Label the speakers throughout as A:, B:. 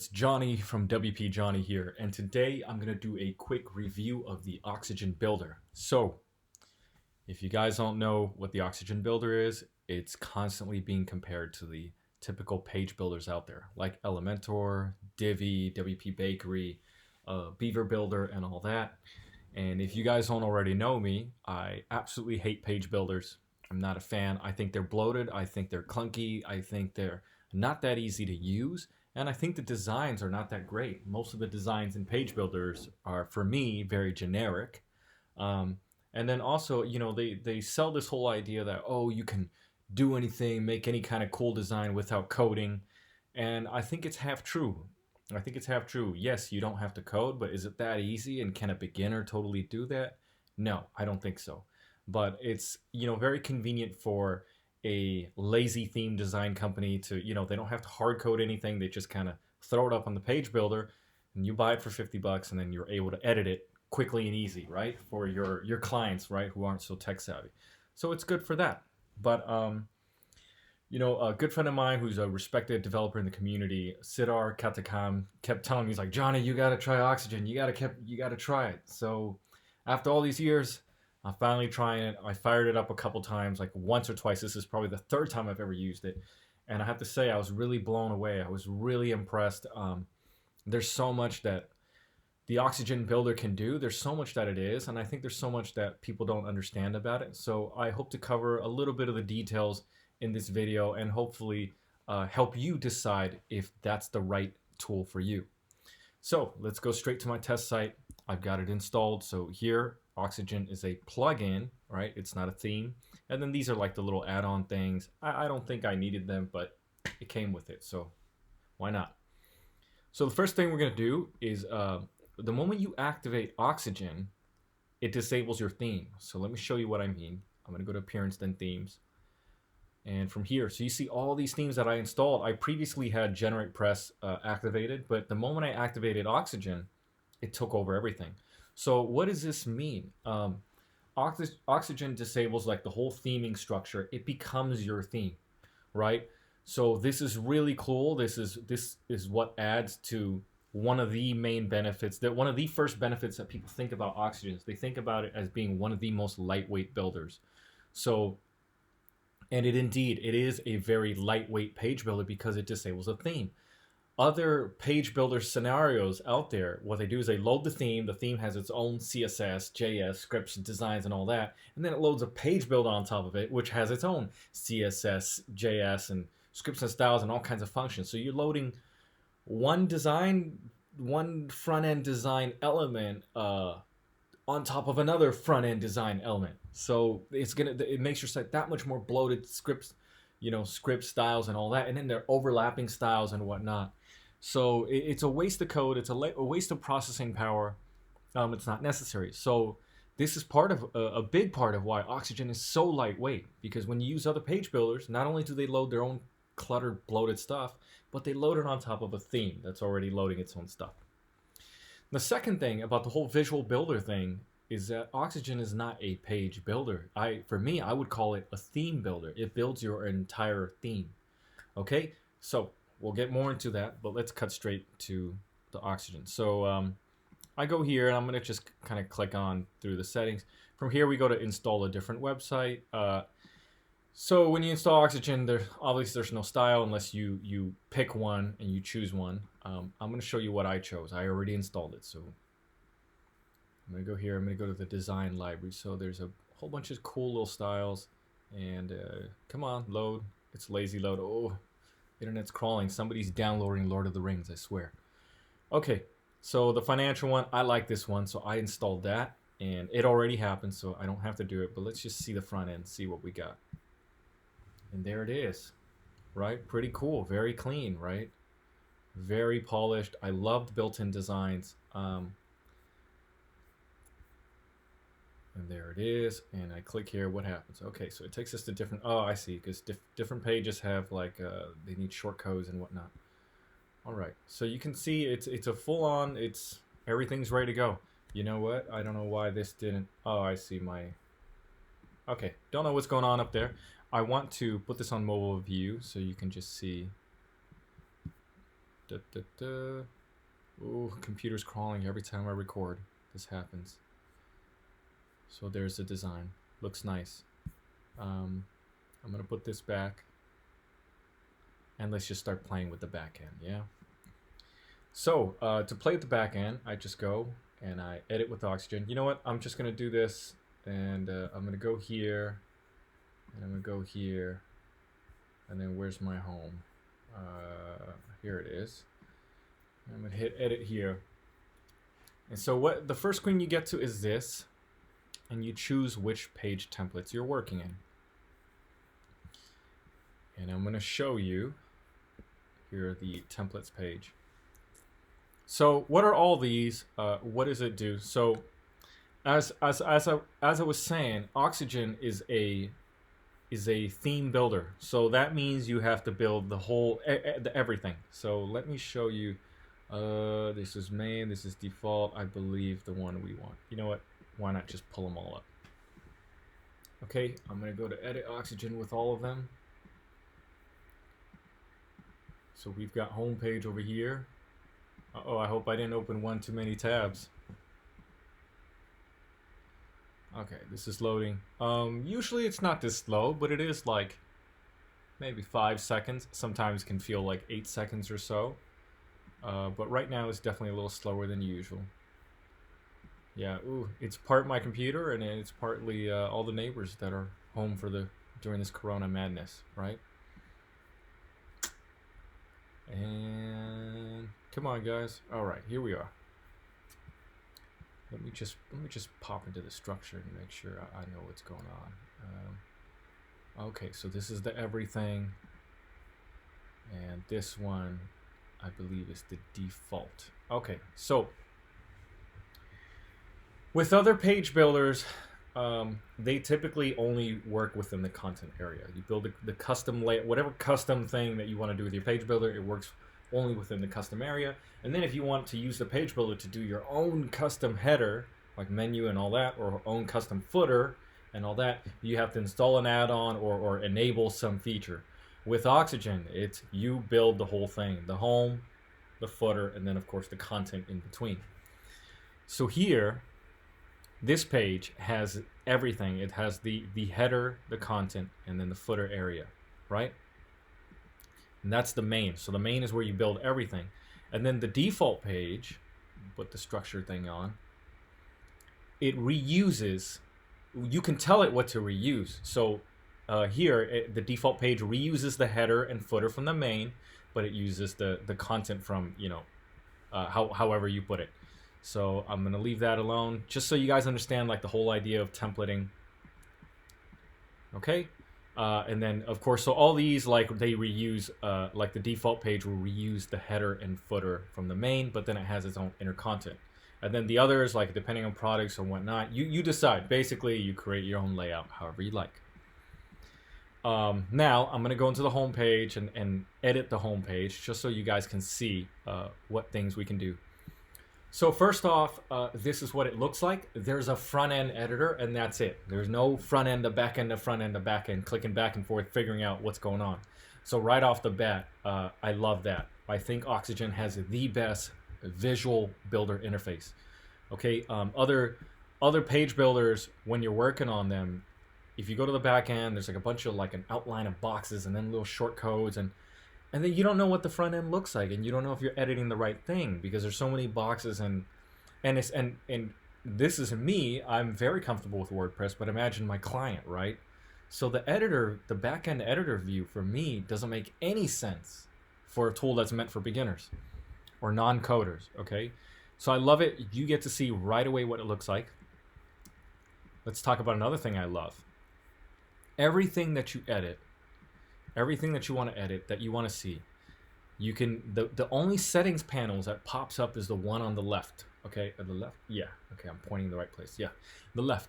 A: It's Johnny from WP Johnny here, and today I'm going to do a quick review of the Oxygen Builder. So, if you guys don't know what the Oxygen Builder is, it's constantly being compared to the typical page builders out there, like Elementor, Divi, WP Bakery, Beaver Builder, and all that. And if you guys don't already know me, I absolutely hate page builders. I'm not a fan. I think they're bloated. I think they're clunky. I think they're not that easy to use. And I think the designs are not that great. Most of the designs in page builders are, for me, very generic. Um, and then also, they sell this whole idea that, oh, you can do anything, make any kind of cool design without coding. And I think it's half true. I think it's half true. Yes, you don't have to code, but is it that easy? And can a beginner totally do that? No, I don't think so. But it's, very convenient for a lazy theme design company to, they don't have to hard code anything. They just kind of throw it up on the page builder and you buy it for 50 bucks and then you're able to edit it quickly and easy, right? For your clients, right, who aren't so tech savvy. So it's good for that. But a good friend of mine who's a respected developer in the community, Sidar Katakam, kept telling me, he's like, Johnny, you gotta try Oxygen. You gotta try it. So after all these years, I'm finally trying it. I fired it up a couple times, like once or twice. This is probably the third time I've ever used it. And I have to say, I was really blown away. I was really impressed. There's so much that the Oxygen Builder can do. There's so much that it is, and I think there's so much that people don't understand about it. So I hope to cover a little bit of the details in this video and hopefully help you decide if that's the right tool for you. So let's go straight to my test site. I've got it installed. So here, Oxygen is a plugin, right? It's not a theme. And then these are like the little add-on things. I don't think I needed them, but it came with it, so why not? So the first thing we're gonna do is the moment you activate Oxygen, it disables your theme. So let me show you what I mean. I'm gonna go to Appearance, then Themes. And from here, so you see all these themes that I installed. I previously had Generate Press activated, but the moment I activated Oxygen, it took over everything. So what does this mean? Oxygen disables like the whole theming structure. It becomes your theme, right? So this is really cool. This is what adds to one of the main benefits, that one of the first benefits that people think about Oxygen is they think about it as being one of the most lightweight builders. So, and it is a very lightweight page builder because it disables a theme. Other page builder scenarios out there, what they do is they load the theme. The theme has its own CSS, JS, scripts, designs, and all that. And then it loads a page builder on top of it, which has its own CSS, JS, and scripts and styles and all kinds of functions. So you're loading one front-end design element on top of another front-end design element. So it makes your site that much more bloated, script styles and all that, and then they're overlapping styles and whatnot. So it's a waste of code. It's a waste of processing power. It's not necessary. So this is part of a big part of why Oxygen is so lightweight, because when you use other page builders, not only do they load their own cluttered, bloated stuff, but they load it on top of a theme that's already loading its own stuff. The second thing about the whole visual builder thing is that Oxygen is not a page builder. For me, I would call it a theme builder. It builds your entire theme. Okay, so we'll get more into that, but let's cut straight to the Oxygen. So I go here and I'm gonna just kind of click on through the settings. From here, we go to install a different website. So when you install Oxygen, obviously there's no style unless you pick one and you choose one. I'm gonna show you what I chose. I already installed it, so I'm gonna go here. I'm gonna go to the design library. So there's a whole bunch of cool little styles, and come on, load. It's lazy load. Oh, internet's crawling. Somebody's downloading Lord of the Rings, I swear. Okay, so the financial one, I like this one, so I installed that, and it already happened, so I don't have to do it. But let's just see the front end, see what we got. And there it is, right? Pretty cool, very clean, right? Very polished. I loved built-in designs. And there it is, and I click here. What happens? Okay, so it takes us to different. Oh, I see, because different pages have like they need short codes and whatnot. All right, so you can see it's a full-on. Everything's ready to go. You know what? I don't know why this didn't. Oh, I see my. Okay, don't know what's going on up there. I want to put this on mobile view so you can just see Ooh, computer's crawling every time I record. This happens. So there's the design. Looks nice. I'm gonna put this back, and let's just start playing with the back end. Yeah. So to play with the back end, I just go and I edit with Oxygen. You know what? I'm just gonna do this, and I'm gonna go here, and I'm gonna go here, and then where's my home? Here it is. I'm gonna hit edit here. And so what the first screen you get to is this, and you choose which page templates you're working in. And I'm gonna show you here the templates page. So what are all these? What does it do? So as I was saying, Oxygen is a theme builder. So that means you have to build the whole everything. So let me show you. This is main, this is default, I believe the one we want. You know what? Why not just pull them all up? Okay, I'm gonna go to edit Oxygen with all of them. So we've got home page over here. Uh-oh, I hope I didn't open one too many tabs. Okay, this is loading. Usually it's not this slow, but it is like maybe 5 seconds. Sometimes it can feel like 8 seconds or so. But right now it's definitely a little slower than usual. Yeah, ooh, it's part my computer, and it's partly all the neighbors that are home for during this Corona madness, right? And come on, guys. All right, here we are. Let me just pop into the structure and make sure I know what's going on. Okay, so this is the everything, and this one I believe is the default. Okay, so with other page builders, they typically only work within the content area. You build the custom layout, whatever custom thing that you want to do with your page builder, it works only within the custom area. And then if you want to use the page builder to do your own custom header, like menu and all that, or own custom footer and all that, you have to install an add-on or enable some feature. With Oxygen, it's you build the whole thing, the home, the footer, and then of course the content in between. So here, this page has everything. It has the header, the content, and then the footer area, right? And that's the main. So the main is where you build everything. And then the default page, put the structure thing on, it reuses, you can tell it what to reuse. So here, the default page reuses the header and footer from the main, but it uses the content from, you know, however you put it. So I'm going to leave that alone, just so you guys understand like the whole idea of templating. Okay. And then of course, so all these, like they reuse, like the default page will reuse the header and footer from the main, but then it has its own inner content. And then the others, like depending on products or whatnot, you decide. Basically, you create your own layout however you like. Now I'm going to go into the home page and edit the home page just so you guys can see what things we can do. So first off, this is what it looks like. There's a front end editor, and that's it. There's no front end to back end to front end to back end, clicking back and forth, figuring out what's going on. So right off the bat, I love that. I think Oxygen has the best visual builder interface. Okay, other page builders, when you're working on them, if you go to the back end, there's like a bunch of like an outline of boxes and then little short codes, and then you don't know what the front end looks like, and you don't know if you're editing the right thing because there's so many boxes, and this is me. I'm very comfortable with WordPress, but imagine my client, right? So the editor, the back end editor view for me doesn't make any sense for a tool that's meant for beginners or non-coders. Okay, so I love it. You get to see right away what it looks like. Let's talk about another thing I love. Everything that you edit, everything that you want to edit, that you want to see, you can, the only settings panels that pops up is the one on the left. Okay, at the left, yeah, okay, I'm pointing in the right place, yeah, the left.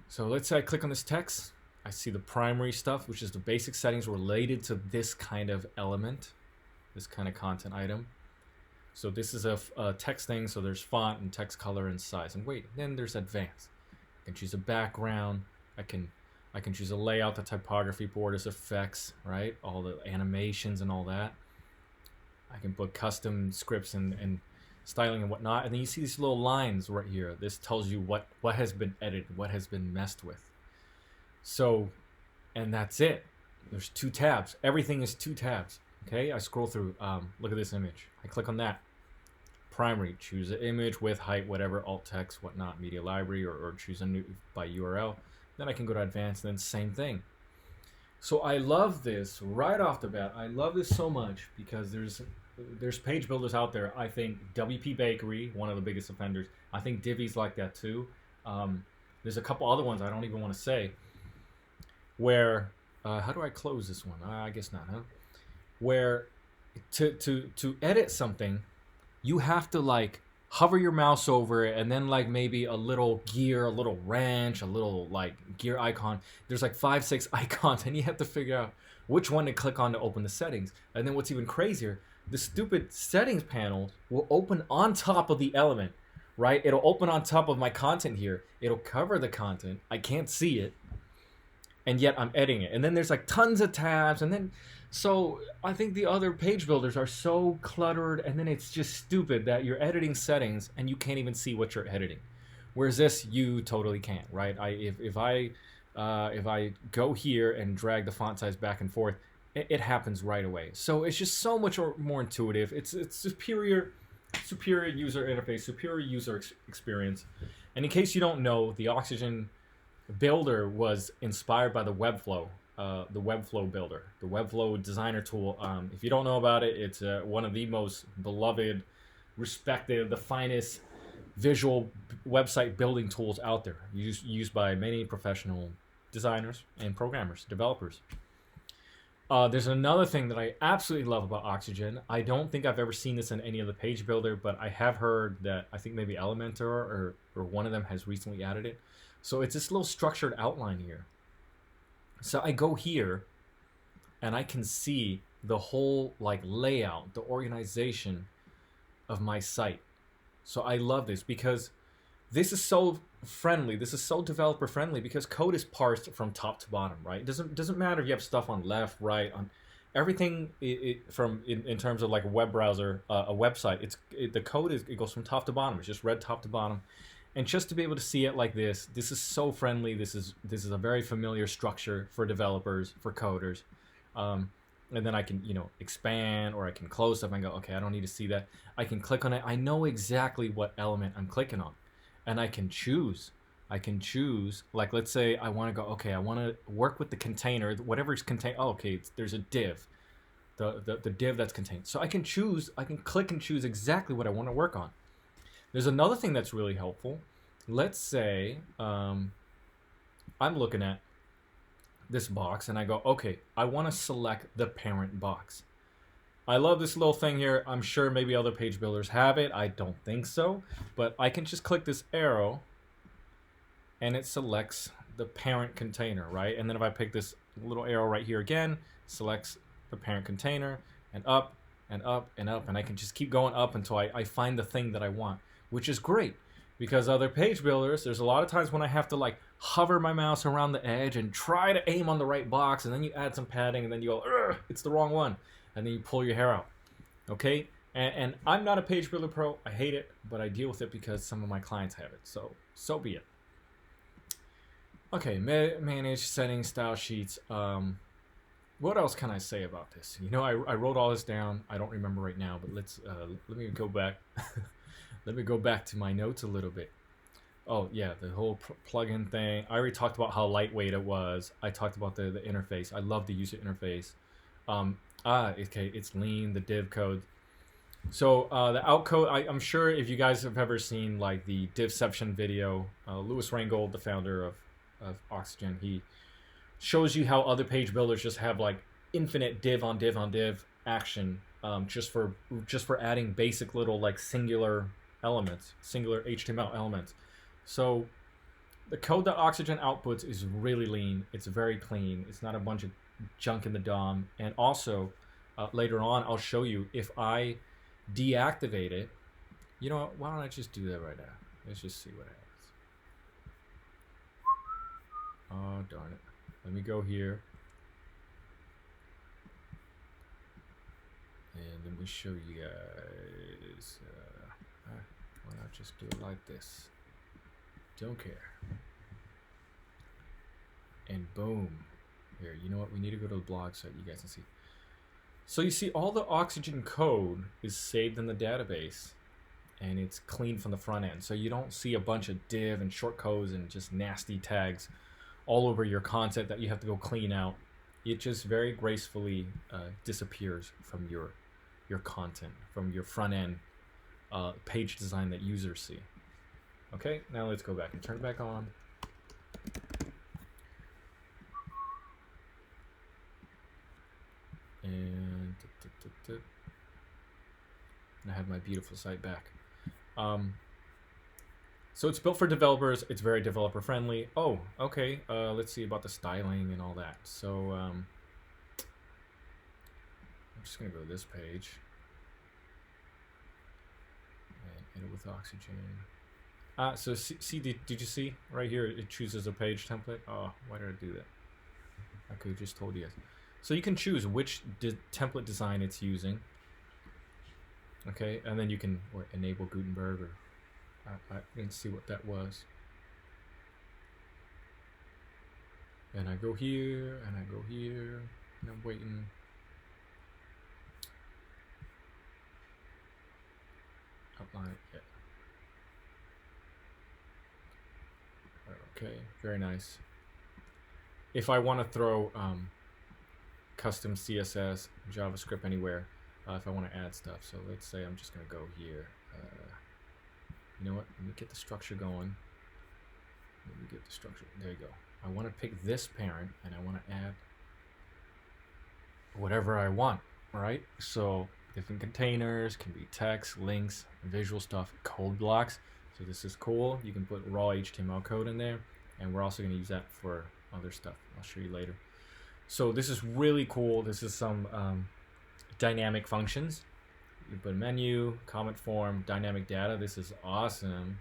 A: So let's say I click on this text, I see the primary stuff, which is the basic settings related to this kind of element, this kind of content item. So this is a text thing, so there's font and text color and size, and wait, then there's advanced. I can choose a background, I can choose a layout, the typography, borders, effects, right? All the animations and all that. I can put custom scripts and styling and whatnot. And then you see these little lines right here. This tells you what has been edited, what has been messed with. So, and that's it. There's 2 tabs. Everything is 2 tabs. Okay, I scroll through. Look at this image. I click on that. Primary, choose an image, width, height, whatever, alt text, whatnot, media library, or choose a new by URL. Then I can go to advanced, then same thing. So I love this right off the bat. I love this so much because there's page builders out there. I think WP Bakery, one of the biggest offenders. I think Divi's like that too. There's a couple other ones I don't even want to say. Where, how do I close this one? I guess not, huh? Where to edit something, you have to like hover your mouse over it and then like maybe a little gear, a little wrench, a little like gear icon. There's like 5-6 icons and you have to figure out which one to click on to open the settings. And then what's even crazier, the stupid settings panel will open on top of the element, right? It'll open on top of my content here. It'll cover the content. I can't see it. And yet I'm editing it. And then there's like tons of tabs. And then, so I think the other page builders are so cluttered, and then it's just stupid that you're editing settings and you can't even see what you're editing. Whereas this, you totally can't, right? If I go here and drag the font size back and forth, it happens right away. So it's just so much more intuitive. It's superior user interface, superior user experience. And in case you don't know, the Oxygen Builder was inspired by the Webflow. The Webflow Builder, the Webflow designer tool. If you don't know about it, it's one of the most beloved, respected, the finest visual website building tools out there, used by many professional designers and programmers, developers. There's another thing that I absolutely love about Oxygen. I don't think I've ever seen this in any other page builder, but I have heard that I think maybe Elementor or one of them has recently added it. So it's this little structured outline here. So I go here and I can see the whole like layout, the organization of my site. So I love this because this is so friendly. This is so developer friendly because code is parsed from top to bottom, right? It doesn't matter if you have stuff on left, right, on everything in terms of like a web browser, a website. The code it goes from top to bottom. It's just read top to bottom. And just to be able to see it like this is so friendly. This is a very familiar structure for developers, for coders. And then I can, expand, or I can close stuff and go, okay, I don't need to see that. I can click on it. I know exactly what element I'm clicking on. And I can choose. Like, let's say I want to go, okay, I want to work with the container, whatever's contained. Oh, okay, there's a div, the div that's contained. So I can click and choose exactly what I want to work on. There's another thing that's really helpful. Let's say I'm looking at this box and I go, okay, I want to select the parent box. I love this little thing here. I'm sure maybe other page builders have it. I don't think so, but I can just click this arrow and it selects the parent container, right? And then if I pick this little arrow right here again, selects the parent container, and up and up and up, and I can just keep going up until I find the thing that I want, which is great. Because other page builders, there's a lot of times when I have to like hover my mouse around the edge and try to aim on the right box, and then you add some padding, and then you go, it's the wrong one, and then you pull your hair out. Okay? And I'm not a page builder pro. I hate it, but I deal with it because some of my clients have it. So be it. Okay, manage settings, style sheets. What else can I say about this? I wrote all this down. I don't remember right now, but let me go back. Let me go back to my notes a little bit. Oh yeah, the whole plugin thing. I already talked about how lightweight it was. I talked about the interface. I love the user interface. Okay, it's lean, the div code. So the outcode, I'm sure if you guys have ever seen like the Divception video, Louis Reingold, the founder of Oxygen, he shows you how other page builders just have like infinite div on div on div action, just for adding basic little like singular HTML elements. So the code that Oxygen outputs is really lean. It's very clean. It's not a bunch of junk in the DOM. And also later on, I'll show you if I deactivate it. You know what? Why don't I just do that right now? Let's just see what happens. Oh, darn it. Let me go here. And let me show you guys. Why not just do it like this? Don't care. And boom. Here, you know what? We need to go to the blog so you guys can see. So you see all the Oxygen code is saved in the database and it's clean from the front end. So you don't see a bunch of div and short codes and just nasty tags all over your content that you have to go clean out. It just very gracefully disappears from your content, from your front end page design that users see. Okay, now let's go back and turn it back on. And I have my beautiful site back. So it's built for developers. It's very developer friendly. Oh, okay. Let's see about the styling and all that. So I'm just gonna go to this page and edit with Oxygen. So see, did you see right here? It chooses a page template. Oh, why did I do that? I could have just told you guys. So you can choose which template design it's using. Okay, and then you can enable Gutenberg, or I didn't see what that was. And I go here, and I go here, and I'm waiting. Outline, yeah. Okay, very nice. If I want to throw custom CSS, JavaScript anywhere, if I want to add stuff. So let's say I'm just going to go here. You know what? Let me get the structure going. Let me get the structure. There you go. I want to pick this parent and I want to add whatever I want, right? So different containers, can be text, links, visual stuff, code blocks. So this is cool. You can put raw HTML code in there, and we're also going to use that for other stuff. I'll show you later. So this is really cool. This is some dynamic functions. You put a menu, comment form, dynamic data. This is awesome,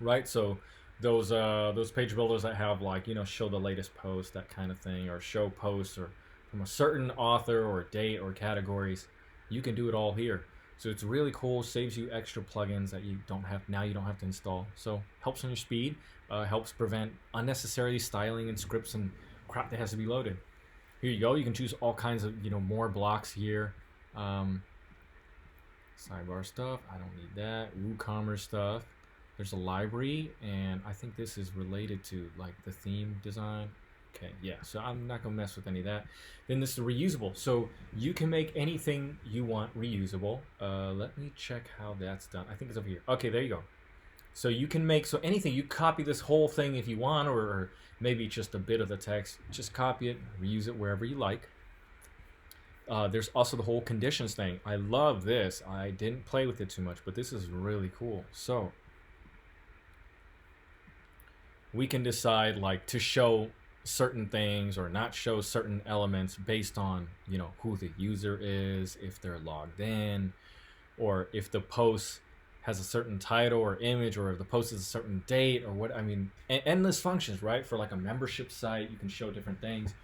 A: right? So those page builders that have, like, you know, show the latest post, that kind of thing, or show posts or from a certain author or date or categories, you can do it all here. So it's really cool. Saves you extra plugins that you don't have to install. So helps on your speed. Helps prevent unnecessary styling and scripts and crap that has to be loaded. Here you go. You can choose all kinds of, you know, more blocks here. Sidebar stuff. I don't need that. WooCommerce stuff. There's a library, and I think this is related to like the theme design. Okay, yeah, so I'm not gonna mess with any of that. Then this is reusable, so you can make anything you want reusable. Let me check how that's done. I think it's over here. Okay, there you go. So you can make, so anything, you copy this whole thing if you want, or maybe just a bit of the text, just copy it, reuse it wherever you like. There's also the whole conditions thing. I love this. I didn't play with it too much, but this is really cool. So we can decide, like, to show certain things or not show certain elements based on, you know, who the user is, if they're logged in, or if the post has a certain title or image, or if the post is a certain date, or what. I mean, endless functions, right? For like a membership site, you can show different things,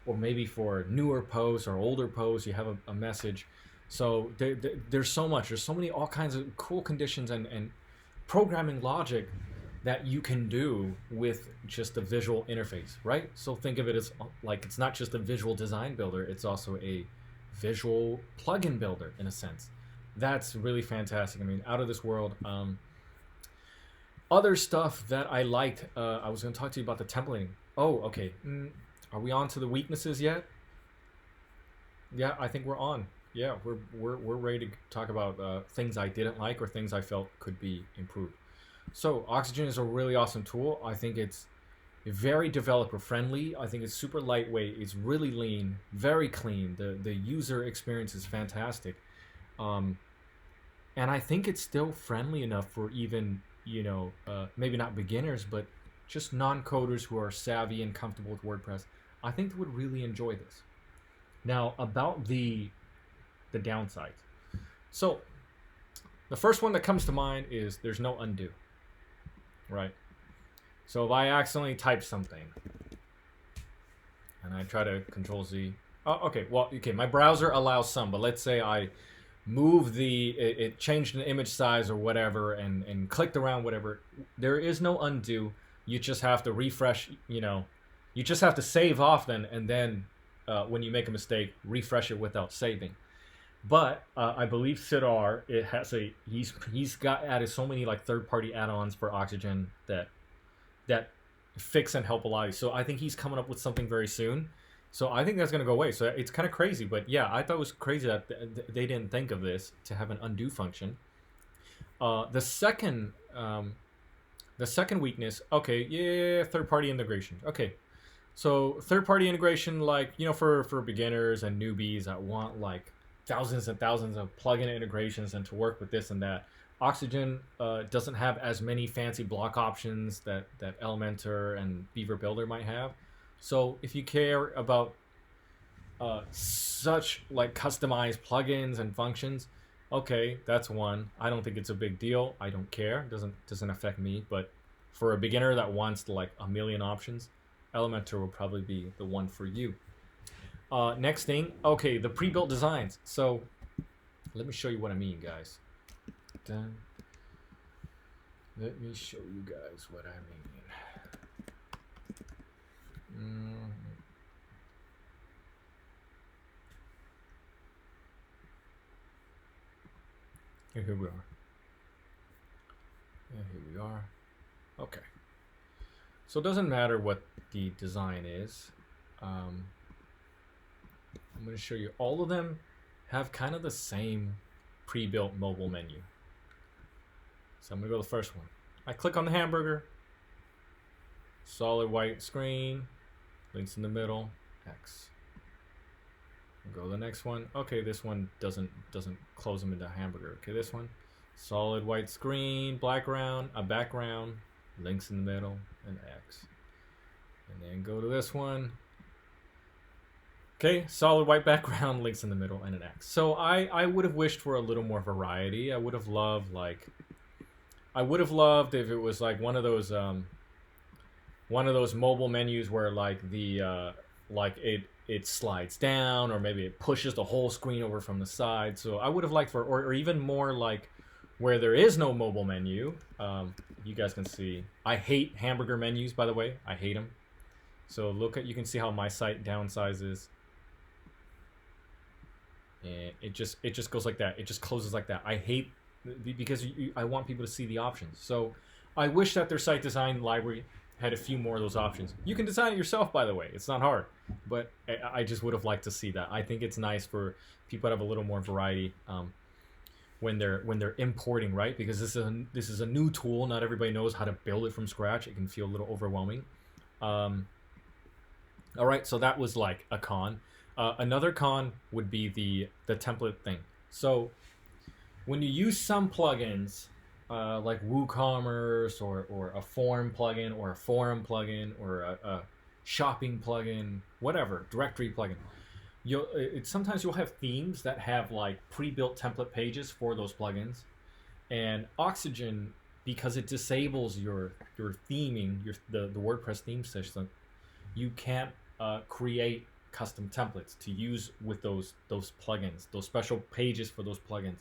A: or maybe for newer posts or older posts, you have a message. So there's so much. There's so many, all kinds of cool conditions and programming logic that you can do with just a visual interface, right? So think of it as like, it's not just a visual design builder, it's also a visual plugin builder in a sense. That's really fantastic. I mean, out of this world. Other stuff that I liked, I was gonna talk to you about the templating. Oh, okay. Are we on to the weaknesses yet? Yeah, I think we're on. Yeah, we're ready to talk about things I didn't like or things I felt could be improved. So Oxygen is a really awesome tool. I think it's very developer friendly. I think it's super lightweight. It's really lean, very clean. The user experience is fantastic. And I think it's still friendly enough for even, you know, maybe not beginners, but just non-coders who are savvy and comfortable with WordPress. I think they would really enjoy this. Now, about the downsides. So the first one that comes to mind is there's no undo. Right. So if I accidentally type something and I try to Control Z, Okay, well, okay, my browser allows some, but let's say I move it changed an image size or whatever and clicked around whatever. There is no undo. You just have to refresh, you just have to save often, and then when you make a mistake, refresh it without saving. But I believe Sidar, it has he's got added so many like third-party add-ons for Oxygen that fix and help a lot. So I think he's coming up with something very soon. So I think that's going to go away. So it's kind of crazy, but yeah, I thought it was crazy that they didn't think of this to have an undo function. The second weakness, okay, yeah, third-party integration. Okay, so third-party integration, like for beginners and newbies that want like thousands and thousands of plugin integrations and to work with this and that. Oxygen doesn't have as many fancy block options that Elementor and Beaver Builder might have. So if you care about such like customized plugins and functions, okay, that's one. I don't think it's a big deal. I don't care. Doesn't affect me. But for a beginner that wants like a million options, Elementor will probably be the one for you. Next thing, okay, the pre-built designs. So let me show you what I mean, guys. Done. Let me show you guys what I mean. Here we are. And here we are. Okay. So it doesn't matter what the design is. I'm going to show you all of them have kind of the same pre-built mobile menu. So I'm going to go to the first one. I click on the hamburger. Solid white screen. Links in the middle. X. Go to the next one. Okay, this one doesn't close them into hamburger. Okay, this one. Solid white screen, background, links in the middle, and X. And then go to this one. Okay, solid white background, links in the middle, and an X. So I would have wished for a little more variety. I would have loved if it was like one of those mobile menus where like the it slides down, or maybe it pushes the whole screen over from the side. So I would have liked or even more like where there is no mobile menu. You guys can see I hate hamburger menus, by the way. I hate them. So you can see how my site downsizes. And it just goes like that. It just closes like that. I hate because I want people to see the options. So I wish that their site design library had a few more of those options. You can design it yourself, by the way. It's not hard, but I just would have liked to see that. I think it's nice for people to have a little more variety when they're importing, right? Because this is a new tool. Not everybody knows how to build it from scratch. It can feel a little overwhelming. All right, so that was like a con. Another con would be the template thing. So when you use some plugins, like WooCommerce or a form plugin or a forum plugin or a shopping plugin, whatever, directory plugin, sometimes you'll have themes that have like pre-built template pages for those plugins, and Oxygen, because it disables your theming, the WordPress theme system, you can't create custom templates to use with those plugins, those special pages for those plugins.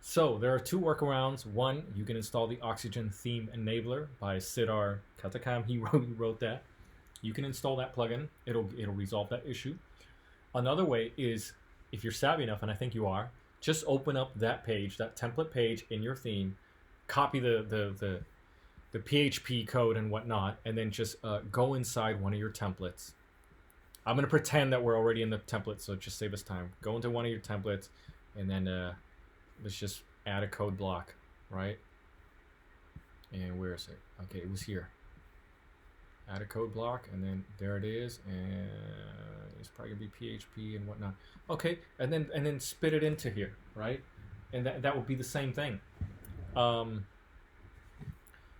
A: So there are two workarounds. One, you can install the Oxygen Theme Enabler by Sidar Katakam. He wrote that. You can install that plugin. It'll resolve that issue. Another way is, if you're savvy enough, and I think you are, just open up that page, that template page in your theme, copy the PHP code and whatnot, and then just go inside one of your templates. I'm going to pretend that we're already in the template, so just save us time. Go into one of your templates, and then let's just add a code block, right? And where is it? Okay, it was here. Add a code block, and then there it is, and it's probably gonna be PHP and whatnot. Okay, and then spit it into here, right? And that would be the same thing. What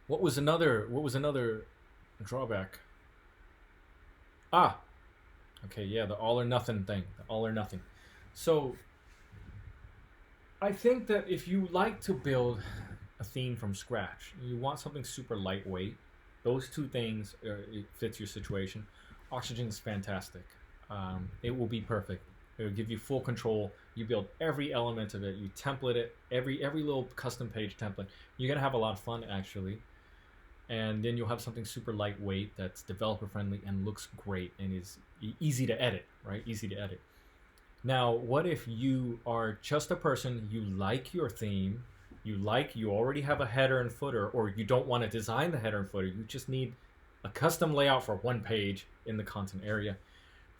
A: was another drawback? Okay, yeah, the all or nothing thing. The all or nothing. So I think that if you like to build a theme from scratch, you want something super lightweight, those two things, it fits your situation. Oxygen is fantastic. it will be perfect. It will give you full control. You build every element of it. You template it, every little custom page template. You're gonna have a lot of fun actually, and then you'll have something super lightweight that's developer friendly and looks great and is easy to edit, right? Easy to edit. Now, what if you are just a person, you like your theme, you already have a header and footer, or you don't want to design the header and footer, you just need a custom layout for one page in the content area.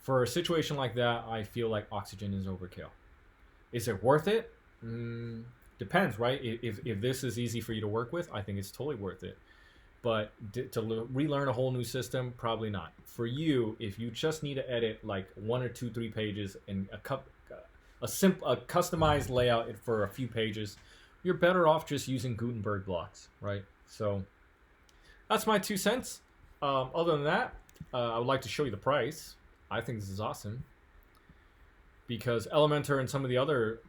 A: For a situation like that, I feel like Oxygen is overkill. Is it worth it? Depends, right? If this is easy for you to work with, I think it's totally worth it. But to relearn a whole new system, probably not. For you, if you just need to edit like 1 or 2, 3 pages and a customized layout for a few pages, you're better off just using Gutenberg blocks, right? So that's my 2 cents. Other than that, I would like to show you the price. I think this is awesome because Elementor and some of the other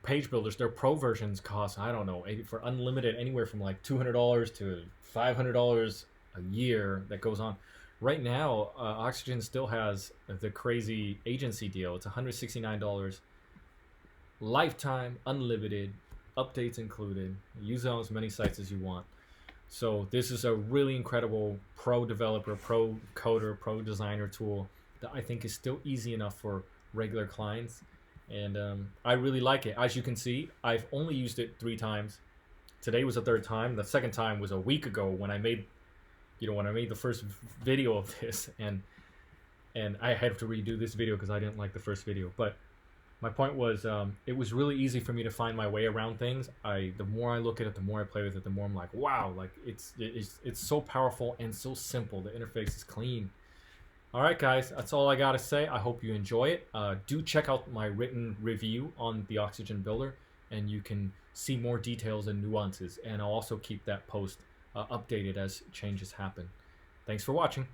A: page builders, their pro versions cost, I don't know, for unlimited anywhere from like $200 to $500 a year that goes on. Right now, Oxygen still has the crazy agency deal. It's $169, lifetime, unlimited, updates included. Use it on as many sites as you want. So this is a really incredible pro developer, pro coder, pro designer tool that I think is still easy enough for regular clients. And I really like it. As you can see, I've only used it 3 times. Today was the 3rd time. The 2nd time was a week ago when I made, the first video of this, and I had to redo this video because I didn't like the first video. But my point was, it was really easy for me to find my way around things. The more I look at it, the more I play with it, the more I'm like, wow, like it's so powerful and so simple. The interface is clean. All right, guys, that's all I got to say. I hope you enjoy it. Do check out my written review on the Oxygen Builder, and you can see more details and nuances. And I'll also keep that post updated as changes happen. Thanks for watching.